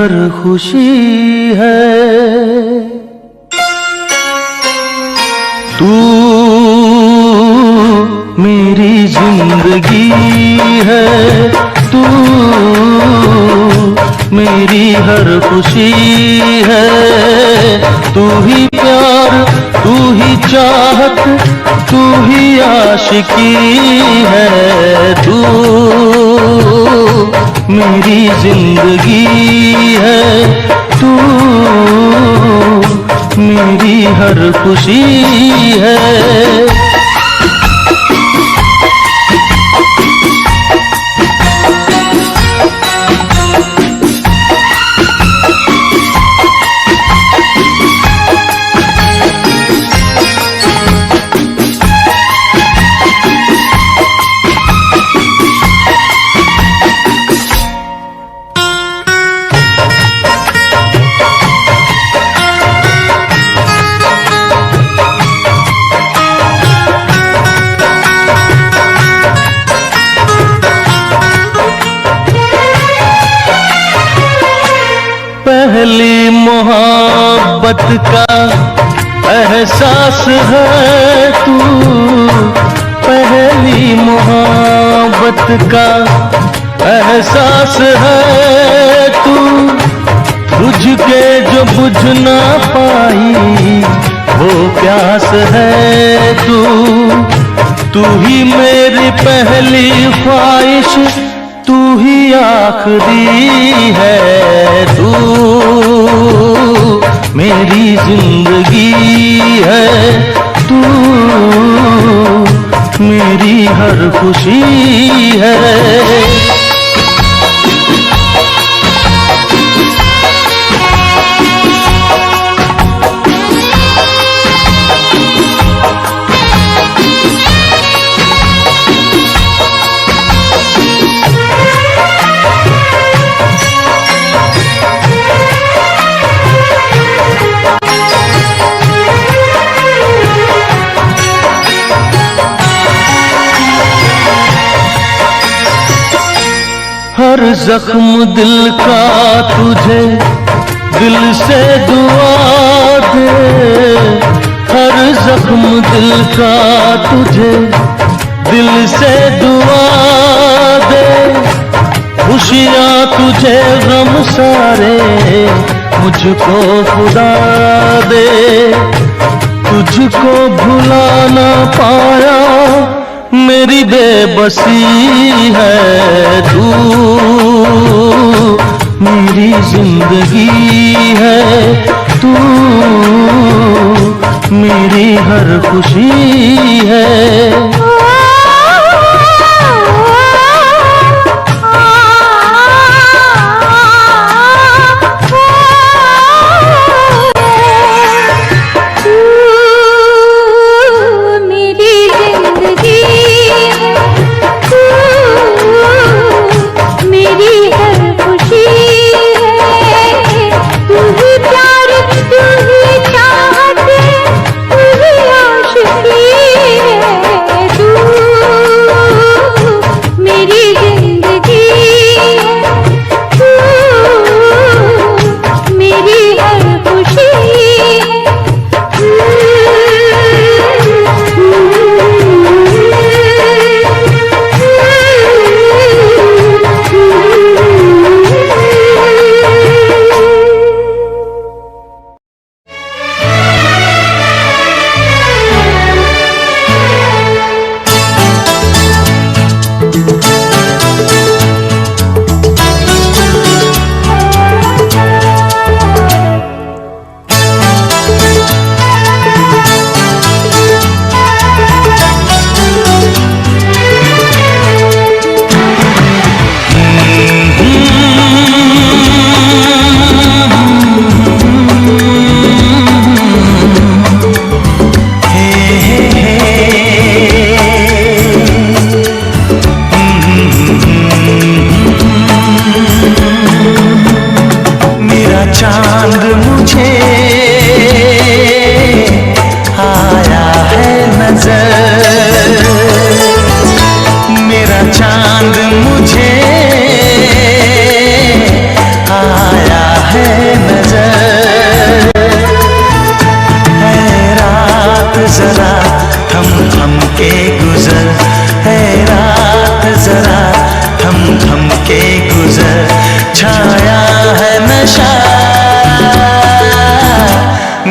हर खुशी है। तू मेरी जिंदगी है, तू मेरी हर खुशी है। तू ही प्यार, तू ही चाहत, तू ही आशिकी है। तू मेरी जिंदगी है, तू मेरी हर खुशी है। पहली मोहब्बत का एहसास है तू, पहली मोहब्बत का एहसास है तू। तुझके जो बुझ ना पाई वो प्यास है तू। तू ही मेरी पहली ख्वाहिश, तू ही आखिरी है। तू मेरी जिंदगी है, तू मेरी हर खुशी है। हर जख्म दिल का तुझे दिल से दुआ दे। हर जख्म दिल का तुझे दिल से दुआ दे। खुशियाँ तुझे गम सारे मुझको खुदा दे। तुझको भुला ना पाया मेरी बेबसी है। तू मेरी जिंदगी है, तू मेरी हर खुशी है। चांद मुझे आया के गुजर, है रात जरा थम थम के गुजर। छाया है नशा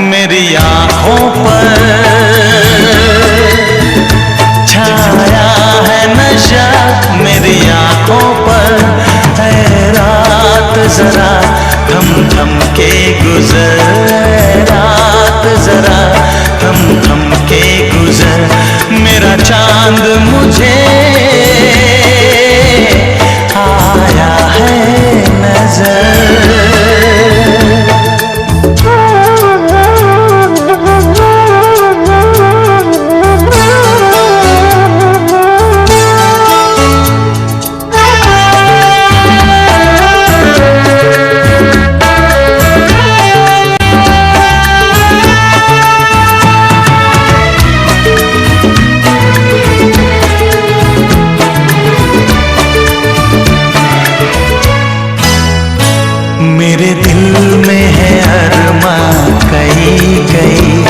मेरी आँखों पर, छाया है नशा मेरी आँखों पर। है रात जरा थम थम के गुजर, रात जरा थम थम के गुजर। मेरा चांद मुझे आया है नजर। मेरे दिल में है अरमां कई कई,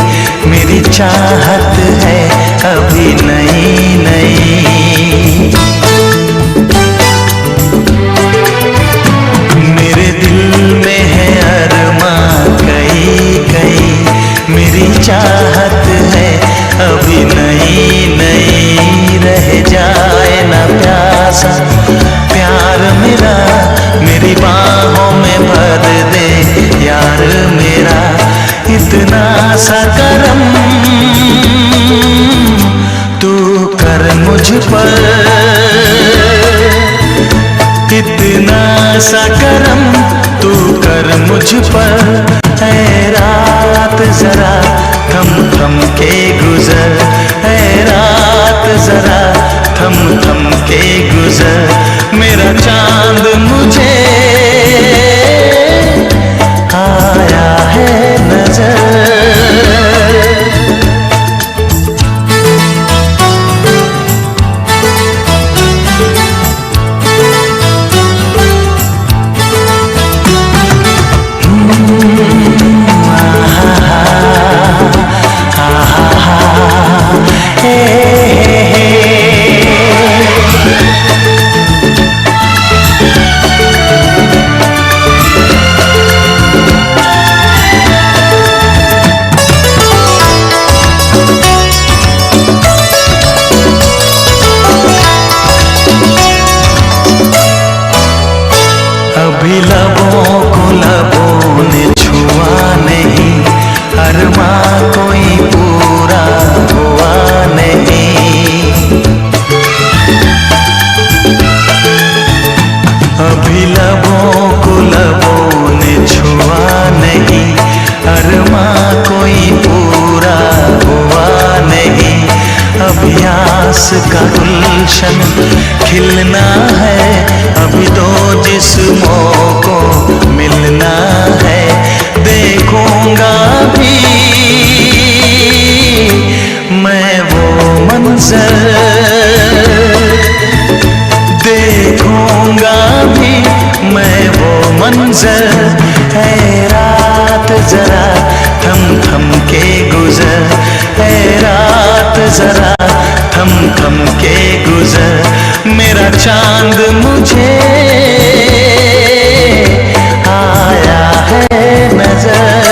मेरी चाहत है अभी नई नई। मेरे दिल में है अरमां कई कई, मेरी चाहत है अभी नई नई। रह जाए ना प्यासा प्यार मेरा, मेरी बाहों में भर दे यार मेरा। इतना सा करम तू कर मुझ पर, इतना सा करम तू कर मुझ पर। है रात जरा थम थम के गुजर, है रात जरा थम थम के गुजर। मेरा चांद मुझे आया है नजर। अभी लबों को लबों ने छुआ नहीं, अरमां कोई पूरा हुआ नहीं। अभी लबों को लबों ने छुआ नहीं, अरमां कोई पूरा हुआ नहीं। अभी आस का गुलशन खिलना है, अभी दो जिस्मों को मिलना है। देखूंगा भी मैं वो मंजर, देखूंगा भी मैं वो मंजर। है रात जरा थम थम के गुजर, है रात जरा थम थम के गुजर। मेरा चांद मुझे आया है नजर,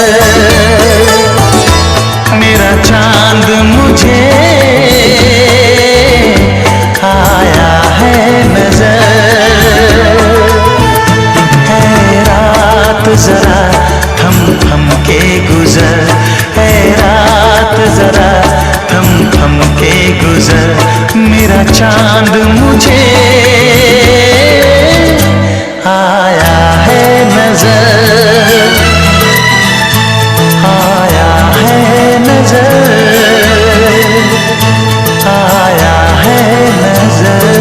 मेरा चांद मुझे आया है नजर। है रात जरा थम थम के गुजर, है रात जरा थम थम के गुजर। मेरा चांद मुझे आया है नजर, आया है नजर, आया है नजर।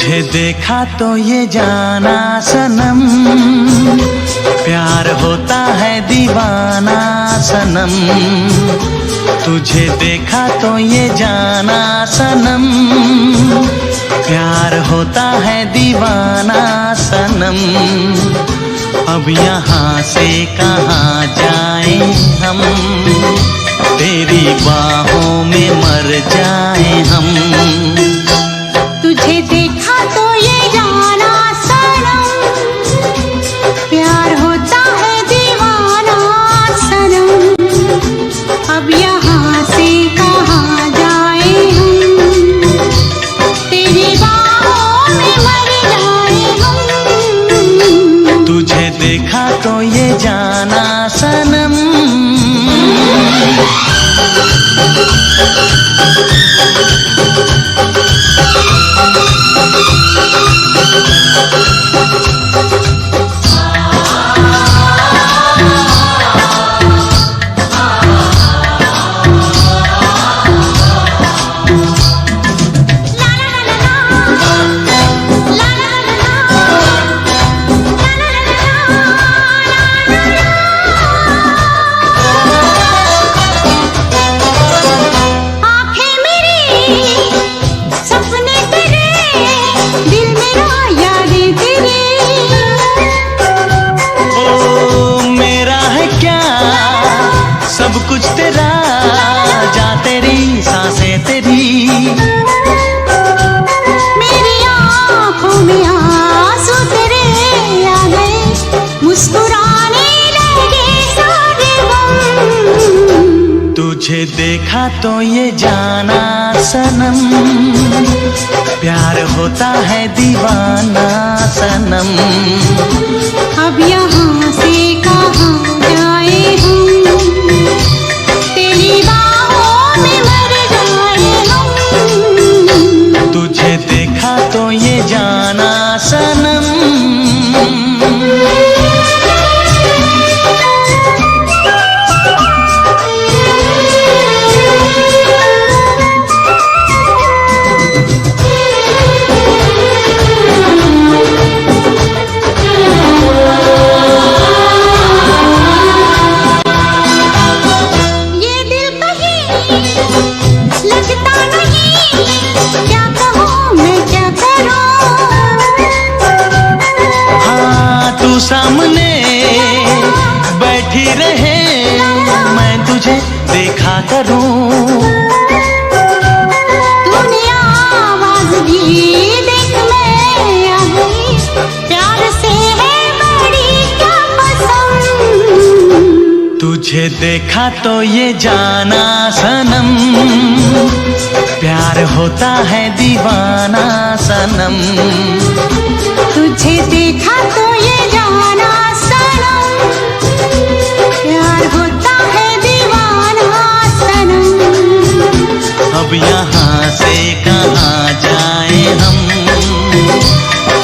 तुझे देखा तो ये जाना सनम, प्यार होता है दीवाना सनम। तुझे देखा तो ये जाना सनम, प्यार होता है दीवाना सनम। अब यहाँ से कहाँ जाएं हम, तेरी बाहों में मर जाएं हम। तुझे देखा तो ये जाना सनम, प्यार होता है दीवाना सनम। अब यहाँ से कहाँ जाए हम, तेरी बाहों में मर जाए हम। तुझे देखा तो ये जाना सनम। सब कुछ तेरा, जा तेरी सांसें तेरी। मेरी आँखों में आंसू तेरे आ गए, मुस्कुराने लगे सारे गम। तुझे देखा तो ये जाना सनम, प्यार होता है दीवाना सनम। अब यहाँ से कहाँ जाए हम, तेरी बाहों में मर जाए हम। तुझे देखा तो ये जाना सनम। सामने बैठी रहे, मैं तुझे देखा करूं। तूने आवाज दी, देख मैं आ गई, प्यार से है बड़ी क्या पसंद। तुझे देखा तो ये जाना सनम, प्यार होता है दीवाना सनम। तुझे देखा तो ये जाना सनम, प्यार होता है दीवाना सनम। अब यहाँ से कहाँ जाए हम,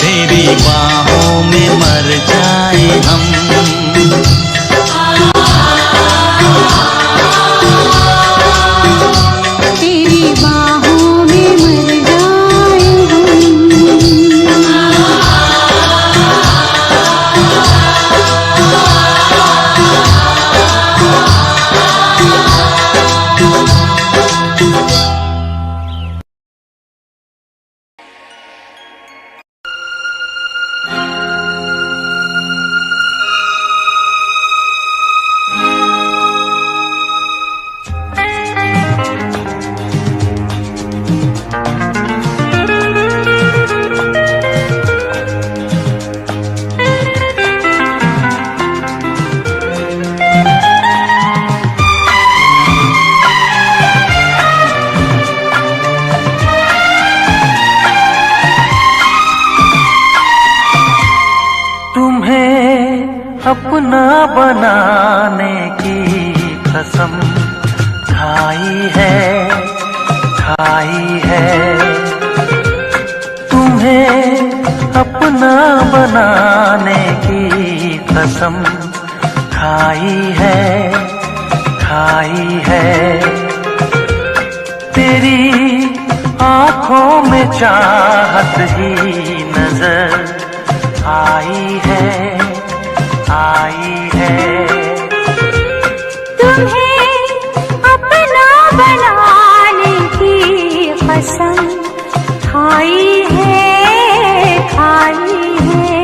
तेरी बाहों में मर जाए हम। तेरी बाहों में मर जाए अपना बनाने की कसम खाई है तुम्हें अपना बनाने की कसम खाई है तेरी आंखों में चाहत ही नजर आई है, आई है। तुम्हें अपना बनाने की कसम खाई है, खाई है।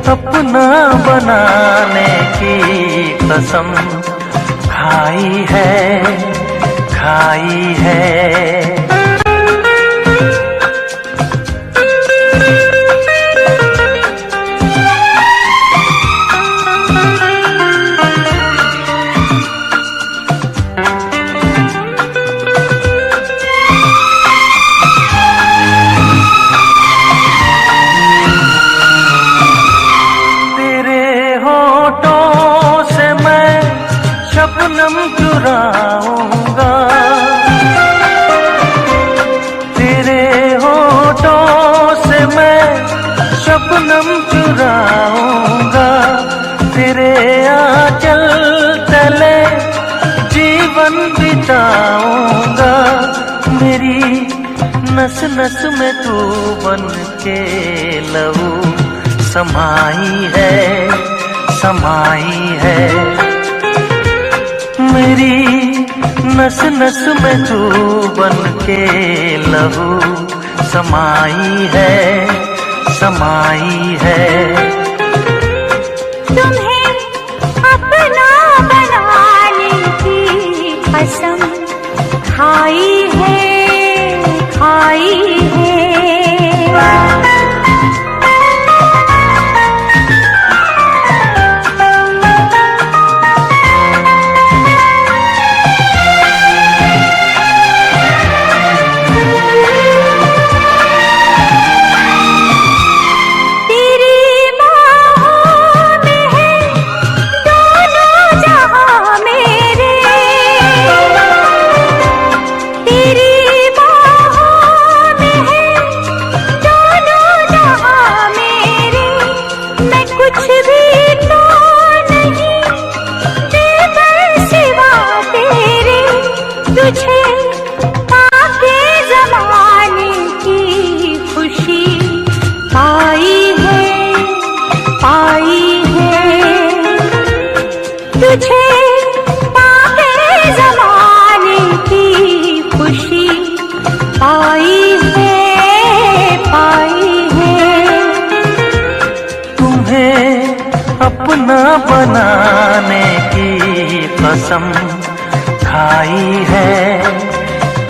अपना बनाने की कसम खाई है, खाई है। शबनम चुराऊंगा तेरे होठों से, मैं शबनम चुराऊंगा तेरे आंचल तले जीवन बिताऊंगा। मेरी नस नस में तू बन के लहू समाई है, समाई है। मेरी नस नस में तू बन के लहू समाई है, समाई है। तुम्हें अपना बनाने की कसम खाई है, खाई है। अपना बनाने की कसम खाई है,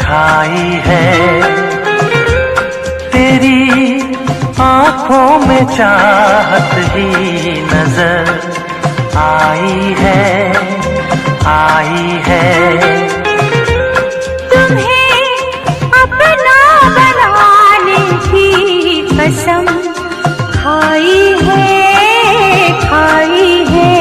खाई है। तेरी आंखों में चाहत ही नजर आई है, आई है। तुम्हें अपना बनाने की कसम खाई है, खाई है।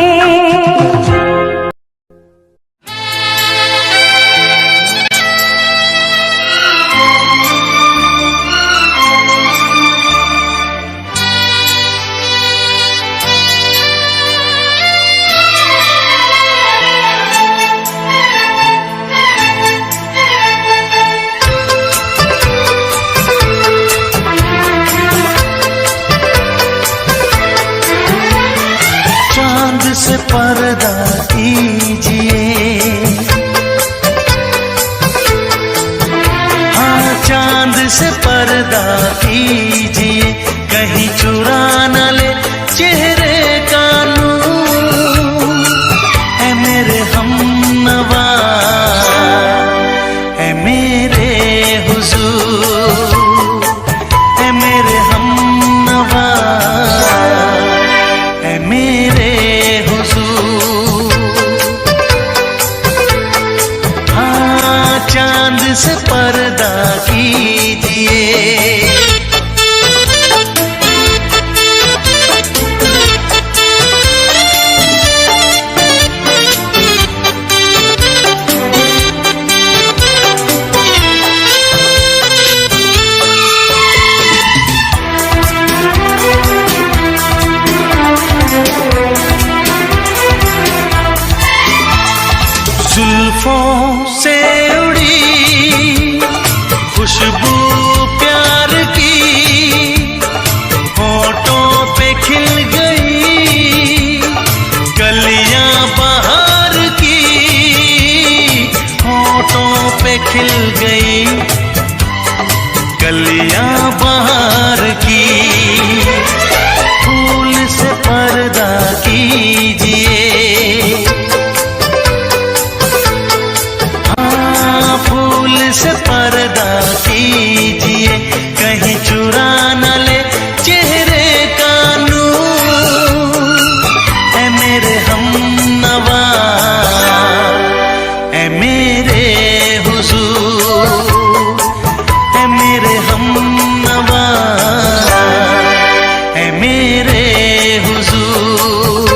से पर्दा कीजिए, हाँ चांद से पर्दा कीजिए, कहीं चुरा न ले चेहरे का नूर। ऐ मेरे हमनवा, ऐ मेरे हुजूर, ऐ मेरे हमनवा, ऐ मेरे हुजूर। हाँ चांद से पर्दा कीजिए। जुल्फों से उड़ी खुशबू प्यार की, होठों पे खिल गई कलियां बहार की, होठों पे खिल गई कलियां बहार की। फूल से पर्दा कीजिए, फूल से पर्दा कीजिए, कहीं चुरा न ले चेहरे का नूर। ऐ मेरे हमनवा, ऐ मेरे हुजूर, ऐ मेरे हमनवा, ऐ मेरे हुजूर।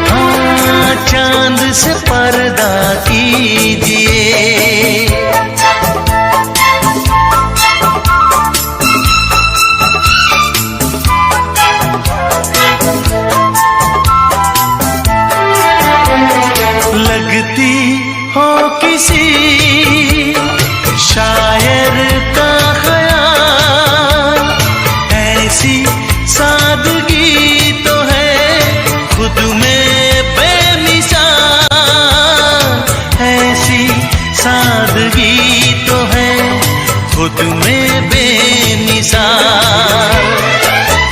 हाँ चांद से पर्दा कीजिए। लगती हो किसी शायर का ख़याल, ऐसी सादगी तो है खुद में बेमिसाल, ऐसी सादगी तो है खुद में बेमिसाल।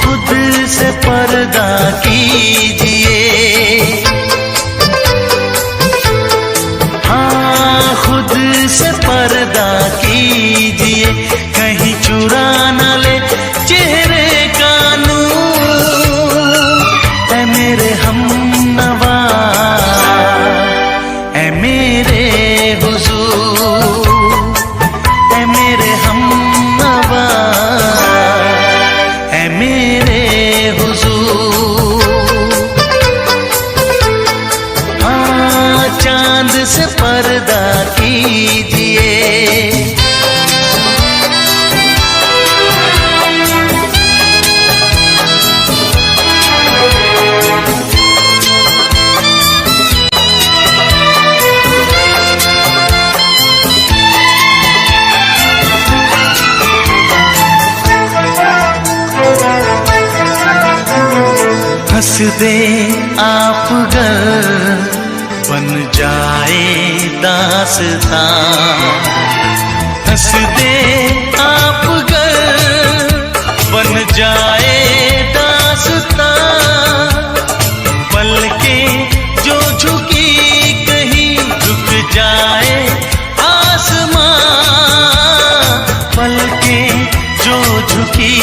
खुद से पर्दा कीजिए, हाँ खुद से पर्दा कीजिए, कहीं चुरा न ले चेहरे का नूर। ऐ मेरे हमनवा, ऐ मेरे हुजूर, ऐ मेरे हमनवा, ऐ मेरे हुजूर। हाँ चांद से पर्दा कीजिए। हंस दे आप गर बन जाए दास्तां, हंस दे आप गर बन जाए दास्तां। पलकें जो झुकी कहीं रुक जाए आसमां, पलकें जो झुकी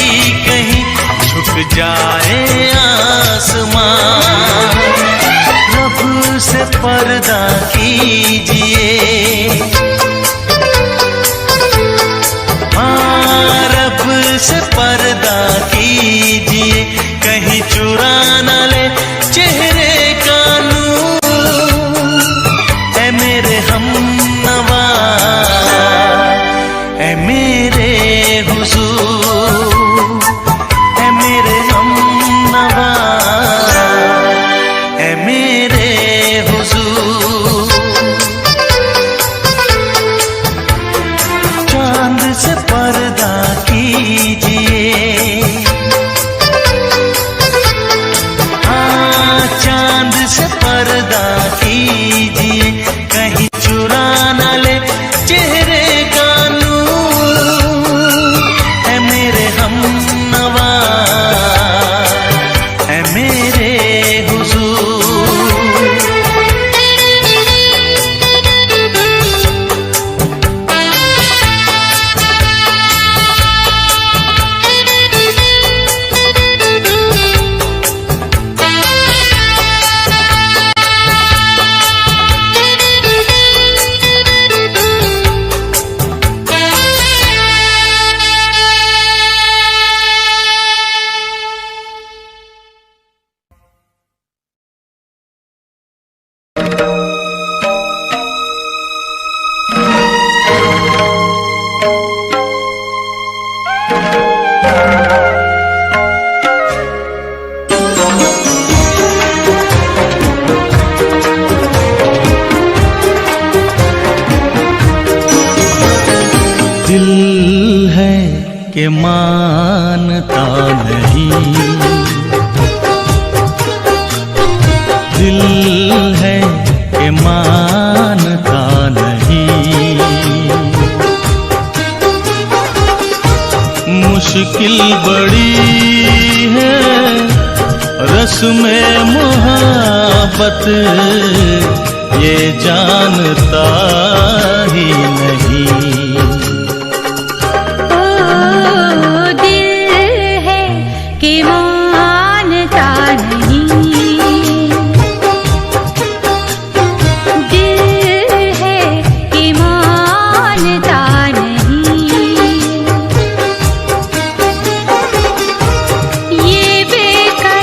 कहीं झुक जाए आसमां। रब से पर्दा कीजिए, कि मानता नहीं, दिल है कि मानता नहीं। मुश्किल बड़ी है रस्म मोहब्बत, ये जानता ही नहीं। ओ दिल है कि मानता नहीं, दिल है कि मानता नहीं। ये बेकरारी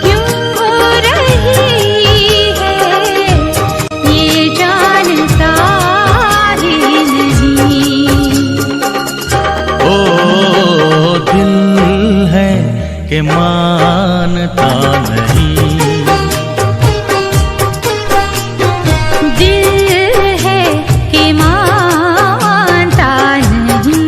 क्यों हो रही है, ये जानता ही नहीं। ओ दिल है कि मानता नहीं, दिल है कि मानता नहीं।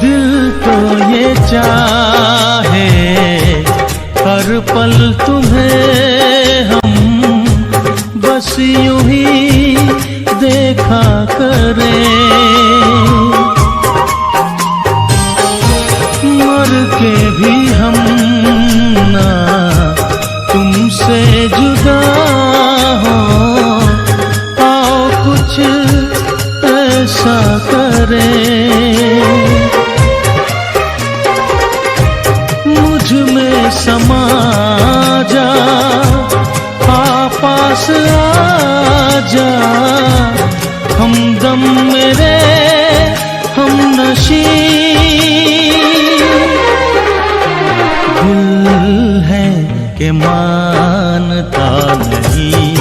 दिल तो ये चाहे हर पल तुम्हें हम बस यूं ही देखा करें, मर के भी हम ना तुमसे जुदा हो। आओ कुछ ऐसा करें, मुझ में समा जा, पास आ जा, हमदम मेरे हम नशी। दिल है कि मानता नहीं,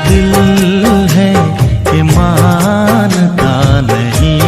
दिल है कि मानता नहीं।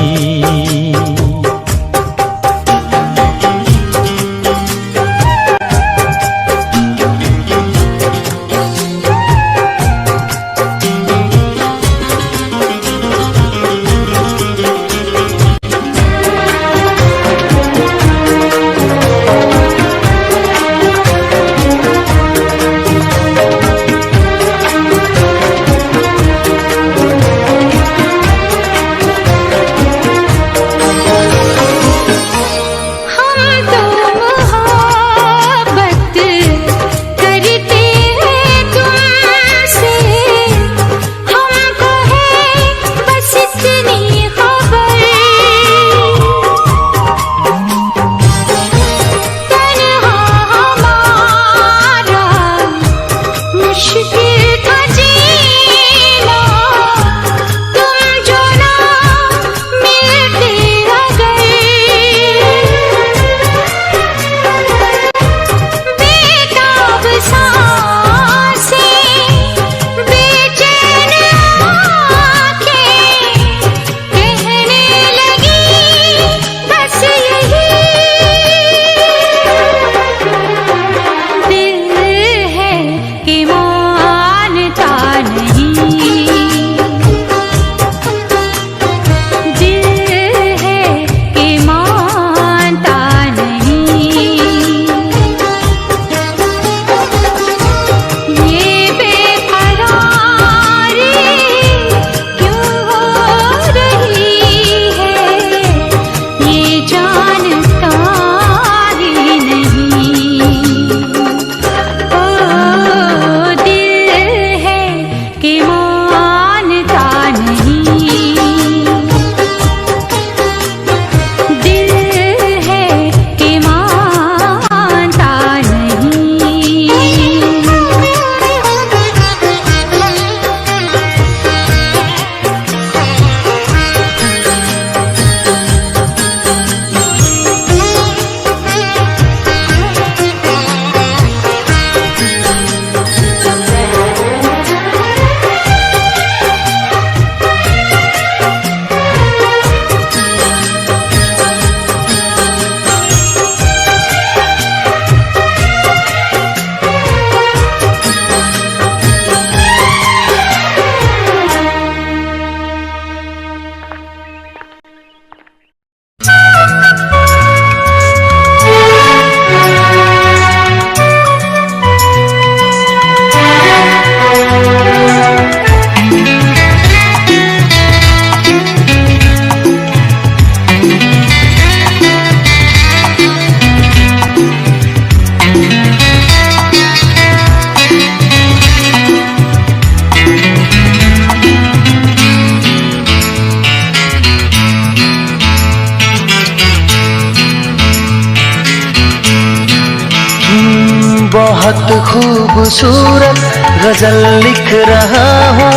बहुत खूबसूरत गजल लिख रहा हूँ।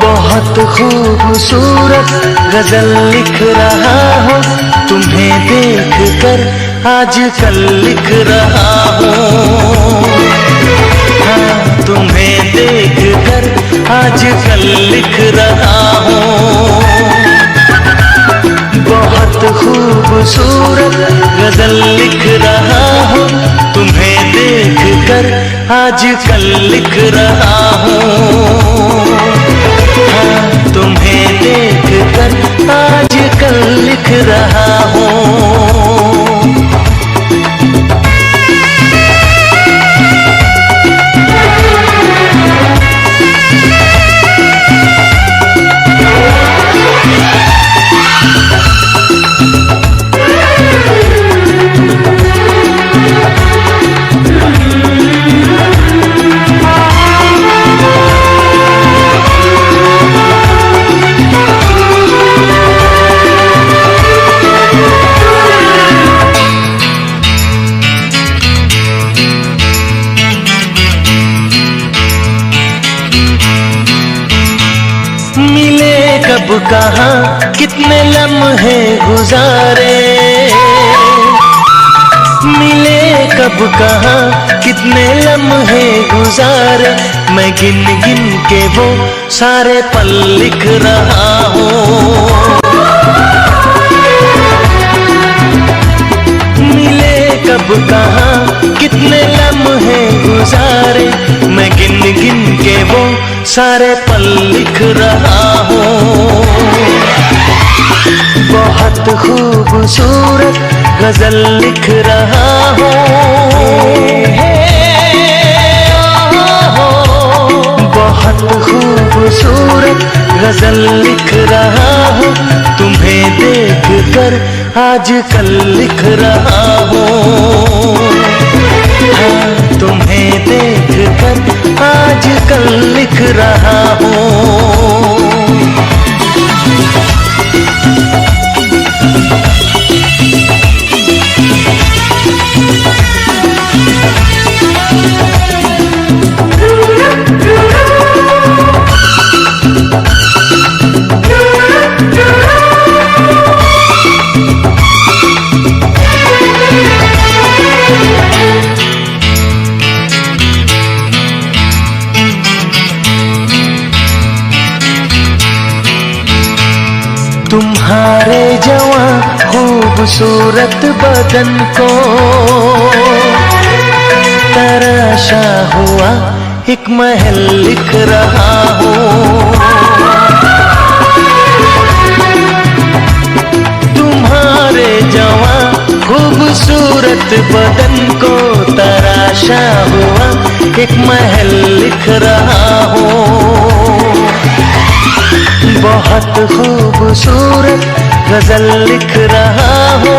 बहुत खूबसूरत गजल लिख रहा हूँ, तुम्हें देख कर आजकल लिख रहा हूँ। हाँ, तुम्हें देख कर आजकल लिख रहा हूँ। बहुत खूबसूरत गजल लिख रहा हूँ, तुम्हें देख कर आजकल लिख रहा हूँ। हाँ, तुम्हें देख कर आजकल लिख रहा हूँ। कब कहाँ कितने लम्हे गुजारे, मिले कब कहाँ कितने लम्हे गुजारे, मैं गिन गिन के वो सारे पल लिख रहा हूँ। मिले कब कहाँ कितने लम्हे गुजारे, मैं गिन गिन के वो सारे पल लिख रहा हूँ। बहुत खूबसूरत गजल लिख रहा हूँ। बहुत खूबसूरत गजल लिख रहा हूँ, तुम्हें देख कर आजकल लिख रहा हूँ। हाँ, तुम्हें देख कर आजकल लिख रहा हूँ। तुम्हारे जवां खूबसूरत बदन को तराशा हुआ एक महल लिख रहा हूँ। तुम्हारे जवां खूबसूरत बदन को तराशा हुआ एक महल लिख रहा हूँ। बहुत खूबसूरत गजल लिख रहा हूँ।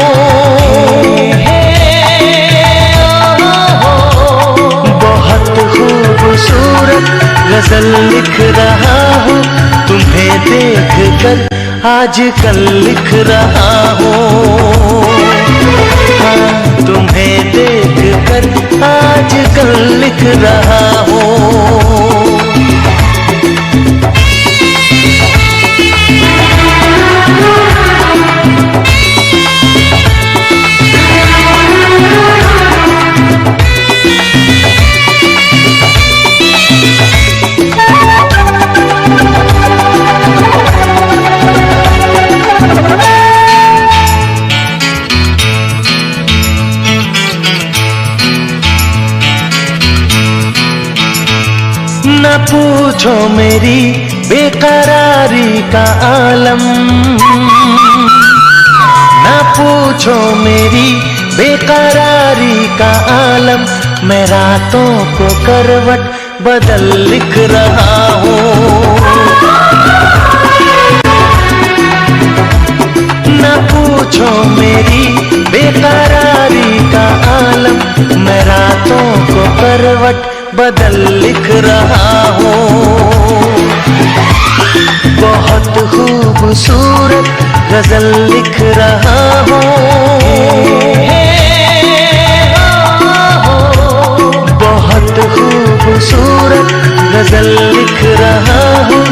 बहुत खूबसूरत गजल लिख रहा हूँ, तुम्हें देख कर आजकल लिख रहा हूँ। हाँ, तुम्हें देख कर आजकल लिख रहा हूँ। न पूछो मेरी बेकरारी का आलम, न पूछो मेरी बेकरारी का आलम, मैं रातों को करवट बदल लिख रहा हूँ। न पूछो मेरी बेकरारी का आलम, मैं रातों को करवट बदल लिख रहा हूँ। बहुत खूबसूरत गजल लिख रहा हूँ। गजल लिख रहा हूँ,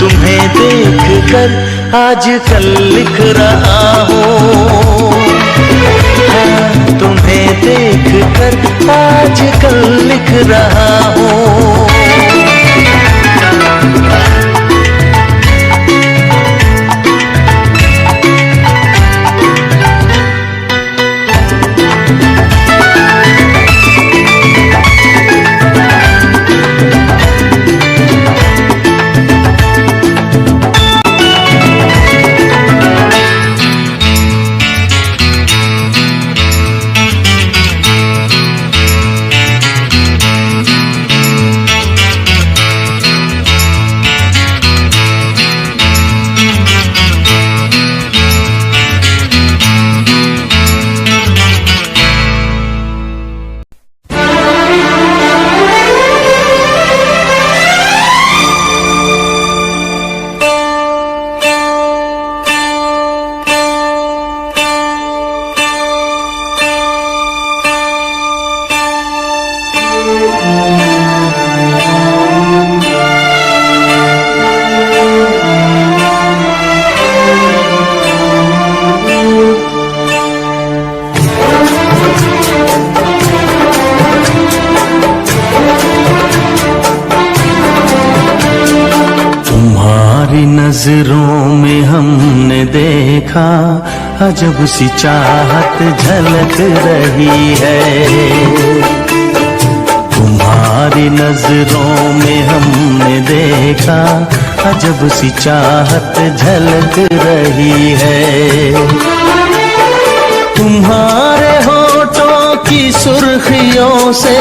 तुम्हें देख कर आजकल लिख रहा हूँ। हाँ, तुम्हें देख कर आजकल लिख रहा हूँ। नजरों में हमने देखा अजब सी चाहत झलक रही है। तुम्हारी नजरों में हमने देखा अजब सी चाहत झलक रही है। तुम्हारे होठों की सुर्खियों से,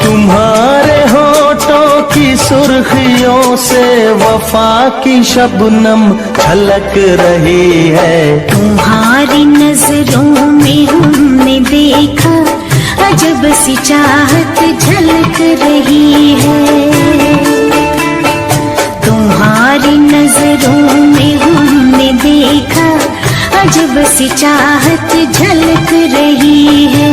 तुम्हारे होठों की सुर्खियों से वफा की शबनम छलक रही है। तुम्हारी नजरों में हमने देखा अजब सी चाहत झलक रही है। तुम्हारी नजरों में हमने देखा अजब सी चाहत झलक रही है।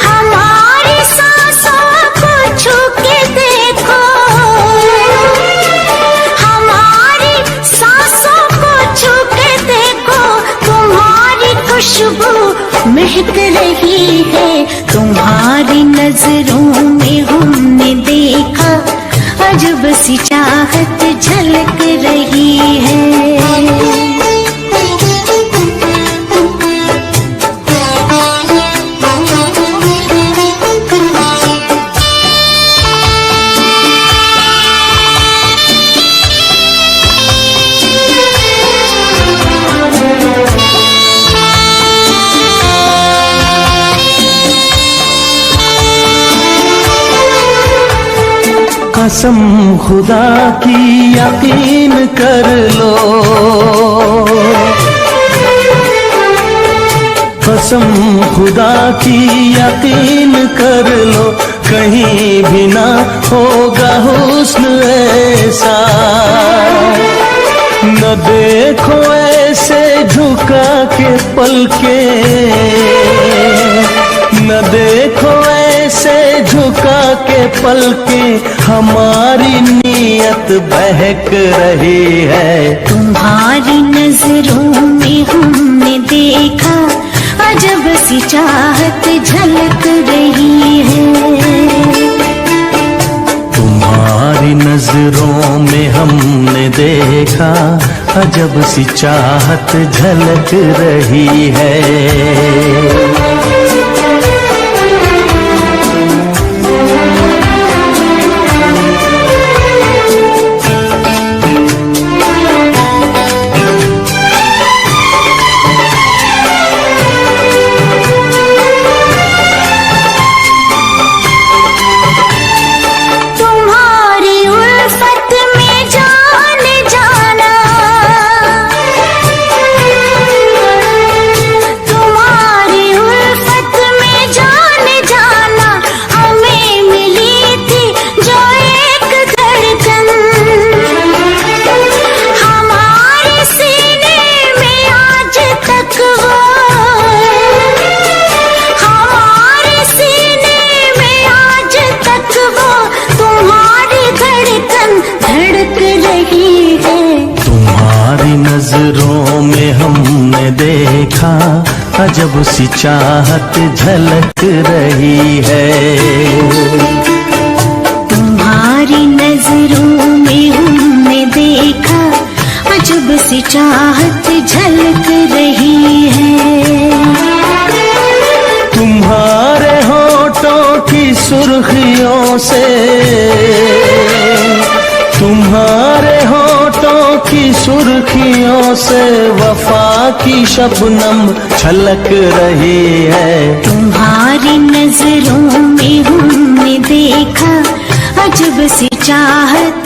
हमारी सांसों को छू के देखो, हमारी सांसों को छू के देखो, तुम्हारी खुशबू महक रही है। तुम्हारी नजरों में हमने देखा अजब सी चाहत झलक रही है। कसम खुदा की यकीन कर लो, कसम खुदा की यकीन कर लो, कहीं भी ना होगा हुस्न ऐसा। न देखो ऐसे झुका के पलके, न देखो ऐसे झुका के पलके, हमारी नीयत बहक रही है। तुम्हारी नजरों में हमने देखा अजब सी चाहत झलक रही है। तुम्हारी नजरों में हमने देखा अजब सी चाहत झलक रही है। तुम्हारी अजब सी चाहत झलक रही है। तुम्हारी नजरों में हमने देखा अजब सी चाहत झलक रही है। तुम्हारे होठों की सुर्खियों से, तुम्हारे होठों की सुर्खियों से वफा की शबनम छलक रही है। तुम्हारी नजरों में हमने देखा अजब सी चाहत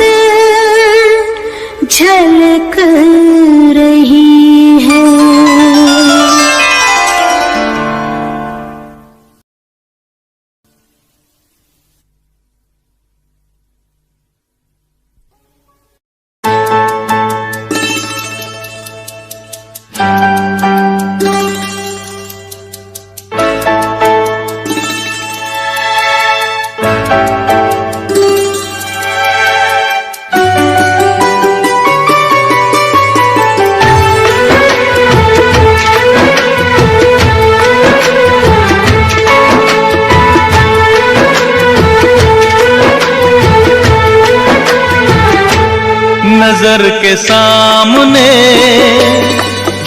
झलक रही है। नजर के सामने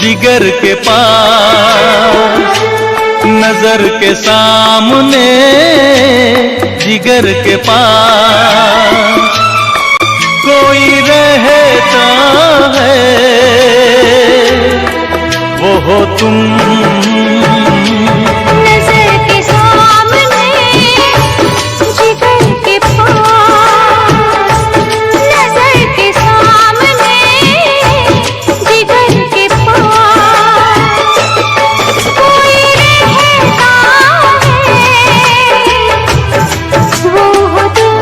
जिगर के पास, नजर के सामने जिगर के पास कोई रहता है, वो हो तुम। नजर के सामने जिगर के पास, नजर के सामने जिगर के पास कोई रहता है, वो हो तुम।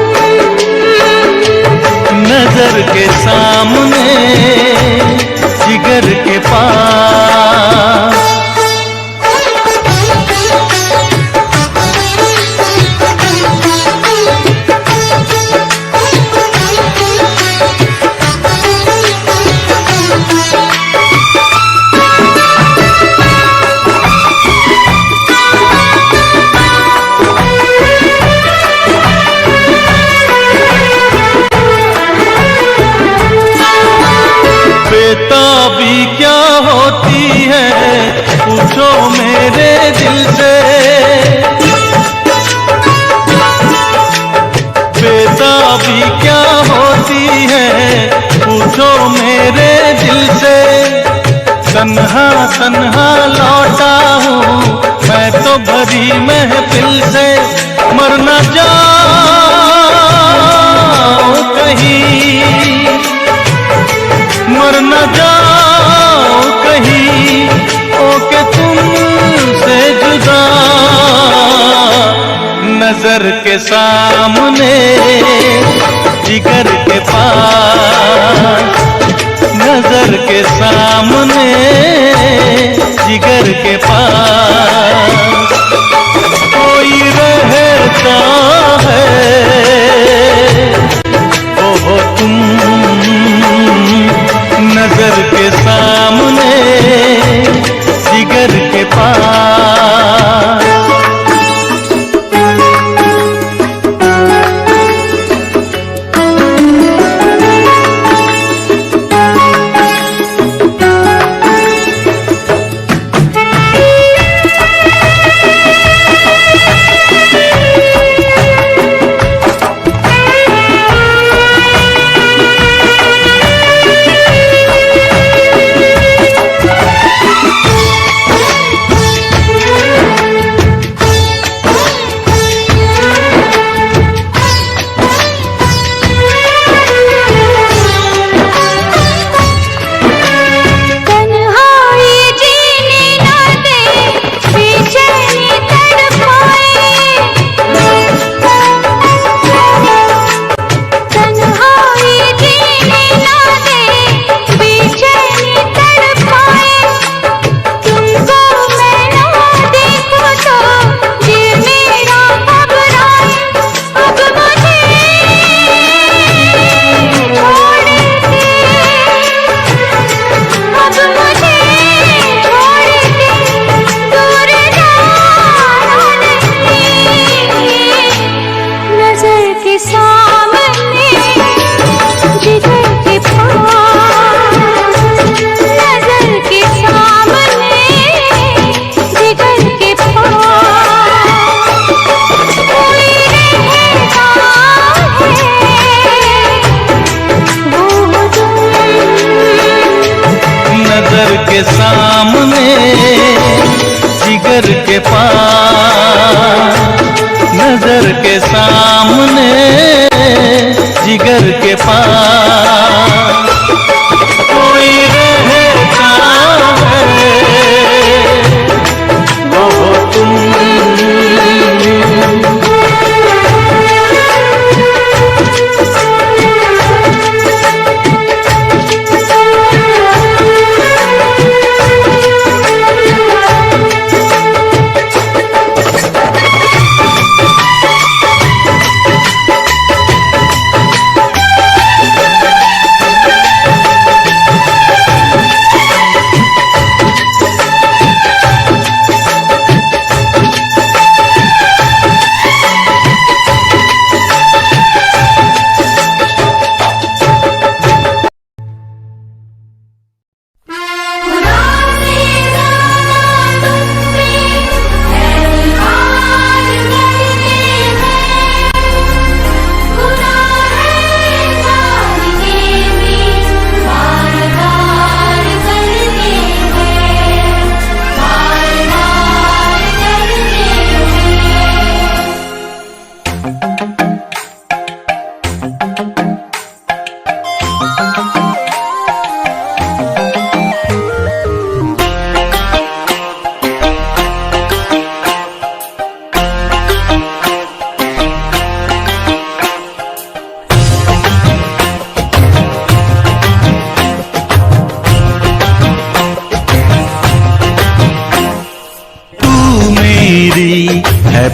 नजर के सामने जिगर के पास बेताबी क्या होती है पूछो मेरे दिल से, बेताबी क्या होती है पूछो मेरे दिल से। तन्हा तन्हा लौटा हूँ मैं तो भरी महफिल से, मर न जाऊं कहीं, मर न जाओ कहीं ओके तुमसे जुदा। नजर के सामने जिगर के पास, नजर के सामने जिगर के पास कोई रहता है, वो हो तुम। नजर के सामने जिगर के पास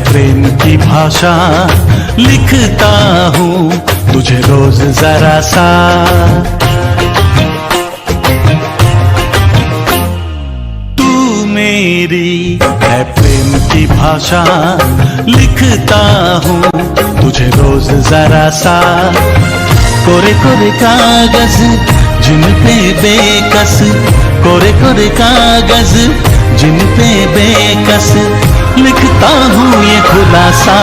प्रेम की भाषा, लिखता हूँ तुझे रोज जरा सा। तू मेरी है प्रेम की भाषा, लिखता हूँ तुझे रोज जरा सा। कोरे कोरे कागज जिन पे बेकस, कोरे कोरे कागज जिन पे बेकस, लिखता हूँ ये खुलासा।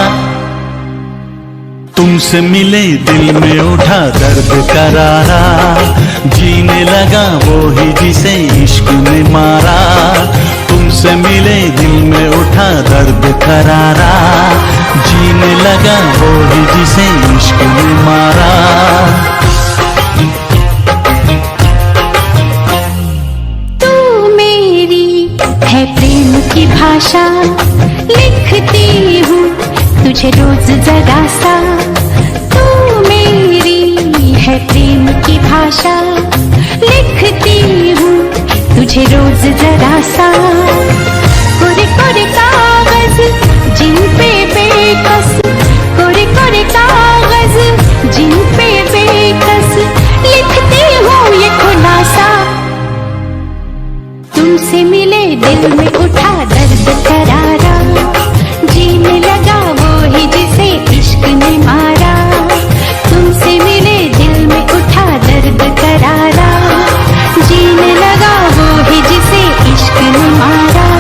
तुमसे मिले दिल में उठा दर्द करारा, जीने लगा वो ही जिसे इश्क ने मारा। तुमसे मिले दिल में उठा दर्द करारा, जीने लगा वो ही जिसे इश्क ने मारा। है प्रेम की भाषा, लिखती हूँ तुझे रोज जरा सा। तू मेरी है प्रेम की भाषा, लिखती हूँ तुझे रोज जरा सा। कोरे कोरे कागज जिन पे बेकस, कोरे कोरे कागज जिन पे बेकस, लिखती हूँ ये खुलासा। तुमसे मिले दिल में उठा दर्द करारा, जीने लगा वो ही जिसे इश्क ने मारा। तुमसे मिले दिल में उठा दर्द करारा, जीने लगा वो ही जिसे इश्क ने मारा।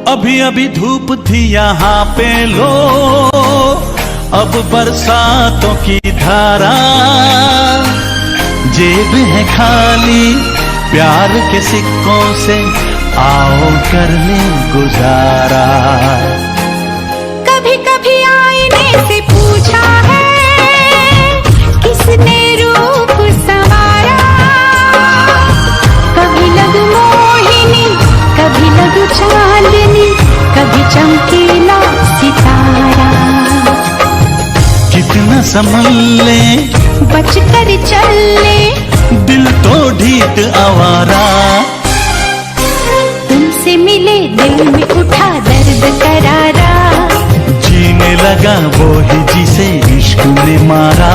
अभी अभी धूप थी यहाँ पे लो, अब बरसातों की धारा। जेब है खाली प्यार के सिक्कों से, आओ कर ले गुजारा। कभी कभी आईने से पूछा है किसने रूप संवारा। कभी लगू मोहिनी, कभी लगू चांदनी, कभी चमकीला सितारा। कितना संभल ले, बच कर चल ले, दिल तो ढीठ आवारा। तुमसे मिले दिल में उठा दर्द करारा, जीने लगा वो ही जिसे इश्क ने मारा।